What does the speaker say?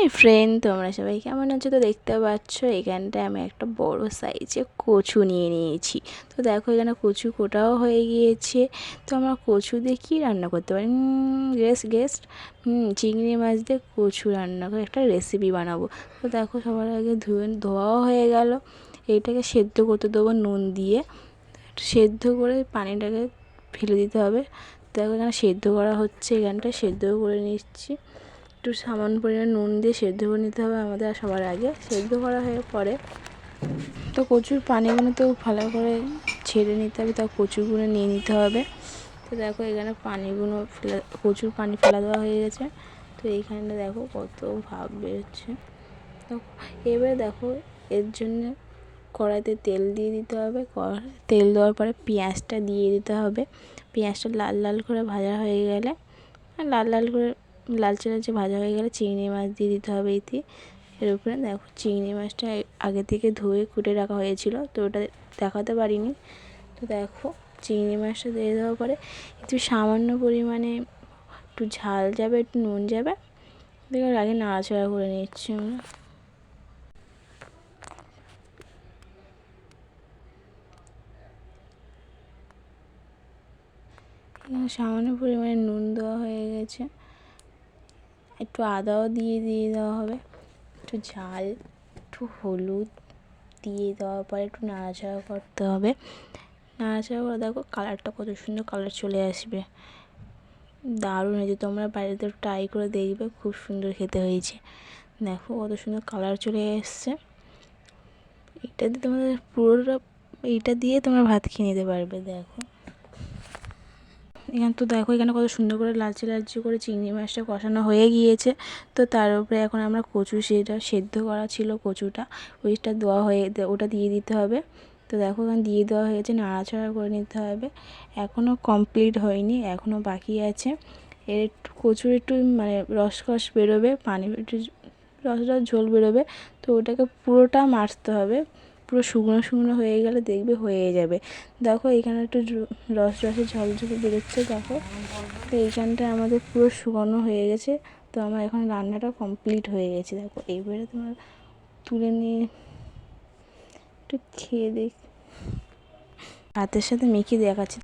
Hi friend, তোমরা সবাই কেমন আছো? তো দেখতে পাচ্ছ এখানটায় আমি একটা বড় সাইজে কচু নিয়ে নিয়েছি। তো দেখো এখানে কচু কোটাও হয়ে গিয়েছে। তো আমরা কচু দিয়ে কী রান্না করতে পারি? গেস্ট চিংড়ি মাছ দিয়ে কচু রান্না করে একটা রেসিপি বানাবো। তো দেখো সবার আগে ধোয়াও হয়ে গেল। এইটাকে সেদ্ধ করতে দেবো নুন দিয়ে। সেদ্ধ করে পানিটাকে ফেলে দিতে হবে। দেখো এখানে সেদ্ধ করা হচ্ছে, এখানটা সেদ্ধ করে নিচ্ছি। একটু সামান্য পরিমাণ নুন দিয়ে সেদ্ধ করে নিতে হবে আমাদের সবার আগে। সেদ্ধ করা হয়ে পরে তো কচুর পানিগুলো তো ভালো করে ছেড়ে নিতে হবে, তা কচুগুলো নিয়ে নিতে হবে। তো দেখো এখানে পানিগুলো কচুর পানি ফেলা দেওয়া হয়ে গেছে। তো এইখানটা দেখো কত ভাব বেরোচ্ছে। তো এবারে দেখো এর জন্য কড়াইতে তেল দিয়ে দিতে হবে। তেল দেওয়ার পরে পেঁয়াজটা দিয়ে দিতে হবে। পেঁয়াজটা লাল লাল করে ভাজা হয়ে গেলে লালচে লালচে ভাজা হয়ে গেলে চিংড়ি মাছ দিয়ে দিতে হবে এতে। এর উপরে দেখো চিংড়ি মাছটা আগে থেকে ধুয়ে কুটে রাখা হয়েছিল, তো ওটা দেখাতে পারিনি। তো দেখো চিংড়ি মাছটা দিয়ে দেওয়ার পরে একটু সামান্য পরিমাণে একটু ঝাল যাবে, একটু নুন যাবে। দেখো আগে নাড়াচাড়া করে নিচ্ছি আমরা। সামান্য পরিমাণে নুন দেওয়া হয়ে গেছে, একটু আদাও দিয়ে দেওয়া হবে, একটু ঝাল, একটু হলুদ দিয়ে দেওয়ার পরে একটু নাড়াচাড়া করতে হবে। নাড়াচাড়া করে দেখো কালারটা কত সুন্দর কালার চলে আসবে, দারুণ হয়েছে। তোমরা বাড়িতে ট্রাই করে দেখবে, খুব সুন্দর খেতে হয়েছে। দেখো কত সুন্দর কালার চলে এসছে। এটা দিয়ে তোমাদের পুরোটা এইটা দিয়ে তোমরা ভাত খেয়ে নিতে পারবে। দেখো এখানে তো দেখো এখানে কত সুন্দর করে লালচে লালচে করে চিংড়ি মাছটা কষানো হয়ে গিয়েছে। তো তার উপরে এখন আমরা কচু, সেটা সেদ্ধ করা ছিল কচুটা, ওইটা ওটা দিয়ে দিতে হবে। তো দেখো এখানে দিয়ে দেওয়া হয়েছে, নাড়াচাড়া করে নিতে হবে। এখনও কমপ্লিট হয়নি, এখনও বাকি আছে। এর একটু কচুর একটু মানে রসকস বেরোবে, পানি একটু ঝোল বেরোবে। তো ওটাকে পুরোটা মারতে হবে, পুরো শুকনো শুকনো হয়ে গেলে দেখবে হয়ে যাবে। দেখো এখানে একটু রসে ঝল বেরোচ্ছে। দেখো তো এইখানটা আমাদের পুরো শুকনো হয়ে গেছে। তো আমার এখন রান্নাটা কমপ্লিট হয়ে গেছে। দেখো এইবারে তোমার তুলে নিয়ে একটু খেয়ে দেখ, ভাতের সাথে মেখে দেখাচ্ছি।